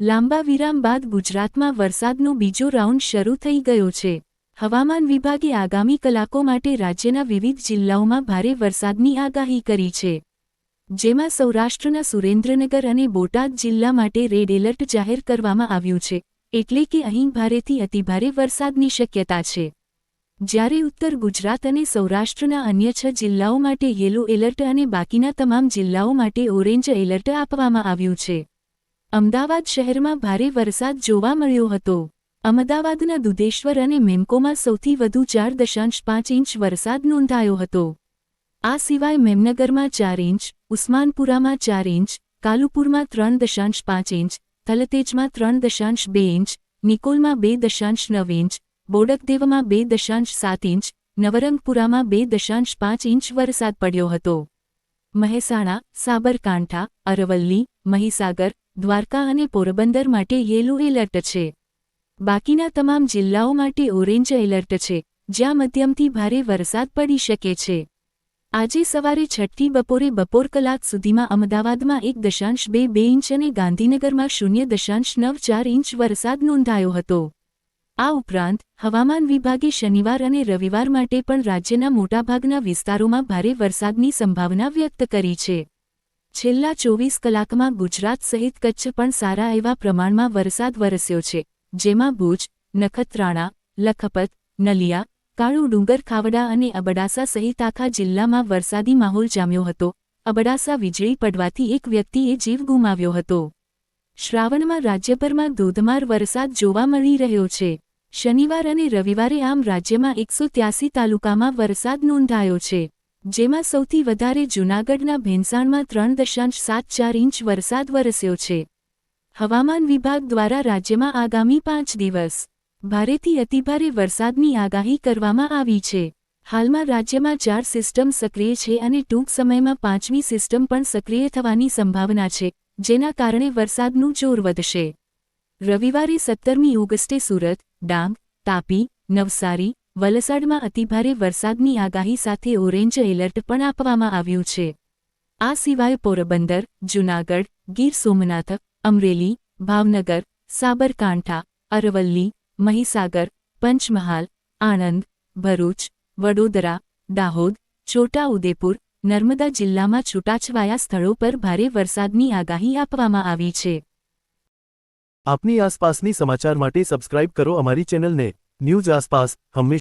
લાંબા વિરામ બાદ ગુજરાતમાં વરસાદનો બીજો રાઉન્ડ શરૂ થઈ ગયો છે। હવામાન વિભાગે આગામી કલાકો માટે રાજ્યના વિવિધ જિલ્લાઓમાં ભારે વરસાદની આગાહી કરી છે, જેમાં સૌરાષ્ટ્રના સુરેન્દ્રનગર અને બોટાદ જિલ્લા માટે રેડ એલર્ટ જાહેર કરવામાં આવ્યું છે, એટલે કે અહીં ભારેથી અતિભારે વરસાદની શક્યતા છે। જ્યારે ઉત્તર ગુજરાત અને સૌરાષ્ટ્રના અન્ય 6 જિલ્લાઓ માટે યેલો એલર્ટ અને બાકીના તમામ જિલ્લાઓ માટે ઓરેન્જ એલર્ટ આપવામાં આવ્યું છે। અમદાવાદ શહેરમાં ભારે વરસાદ જોવા મળ્યો હતો। અમદાવાદના દુધેશ્વર અને મેમકોમાં સૌથી વધુ 4.5 ઇંચ વરસાદ નોંધાયો હતો। આ સિવાય મેમનગરમાં 4 ઇંચ, ઉસ્માનપુરામાં 4 ઇંચ, કાલુપુરમાં 3.5 ઇંચ, થલતેજમાં 3.2 ઇંચ, નિકોલમાં 2.9 ઇંચ, બોડકદેવમાં 2.7 ઇંચ, નવરંગપુરામાં 2.5 ઇંચ વરસાદ પડ્યો હતો। મહેસાણા, સાબરકાંઠા, અરવલ્લી, મહીસાગર, દ્વારકા અને પોરબંદર માટે યેલો એલર્ટ છે। બાકીના તમામ જિલ્લાઓ માટે ઓરેન્જ એલર્ટ છે, જ્યાં મધ્યમથી ભારે વરસાદ પડી શકે છે। આજે સવારે 6 થી બપોર કલાક સુધીમાં અમદાવાદમાં 1.22 ઇંચ અને ગાંધીનગરમાં 0.94 ઇંચ વરસાદ નોંધાયો હતો। આ ઉપરાંત હવામાન વિભાગે શનિવાર અને રવિવાર માટે પણ રાજ્યના મોટાભાગના વિસ્તારોમાં ભારે વરસાદની સંભાવના વ્યક્ત કરી છે। છેલ્લા 24 કલાકમાં ગુજરાત સહિત કચ્છ પણ સારા એવા પ્રમાણમાં વરસાદ વરસ્યો છે, જેમાં ભુજ, નખત્રાણા, લખપત, નલિયા, કાળુ ડુંગર ખાવડા અને અબડાસા સહિત આખા જિલ્લામાં વરસાદી માહોલ જામ્યો હતો। અબડાસા વીજળી પડવાથી એક વ્યક્તિએ જીવ ગુમાવ્યો હતો। શ્રાવણમાં રાજ્યભરમાં ધોધમાર વરસાદ જોવા મળી રહ્યો છે। શનિવાર અને રવિવારે આમ રાજ્યમાં 183 તાલુકામાં વરસાદ નોંધાયો છે, જેમાં સૌથી વધારે જૂનાગઢના ભેંસાણમાં 3.74 ઇંચ વરસાદ વરસ્યો છે। હવામાન વિભાગ દ્વારા રાજ્યમાં આગામી 5 દિવસ ભારેથી અતિભારે વરસાદની આગાહી કરવામાં આવી છે। હાલમાં રાજ્યમાં 4 સિસ્ટમ સક્રિય છે અને ટૂંક સમયમાં 5મી સિસ્ટમ પણ સક્રિય થવાની સંભાવના છે, જેના કારણે વરસાદનું જોર વધશે। રવિવારે 17મી ઓગસ્ટે સુરત, ડાંગ, તાપી, નવસારી, વલસાડમાં અતિભારે વરસાદની આગાહી સાથે ઓરેન્જ એલર્ટ પણ આપવામાં આવ્યું છે। આ સિવાય પોરબંદર, જૂનાગઢ, ગીર સોમનાથ, અમરેલી, ભાવનગર, સાબરકાંઠા, અરવલ્લી, મહીસાગર, પંચમહાલ, આણંદ, ભરૂચ, વડોદરા, દાહોદ, છોટા ઉદેપુર, નર્મદા જિલ્લામાં છૂટાછવાયા સ્થળો પર ભારે વરસાદની આગાહી આપવામાં આવી છે। આપની આસપાસની સમાચાર માટે સબસ્ક્રાઇબ કરો અમારી ચેનલને ન્યૂઝ આસપાસ હંમેશા।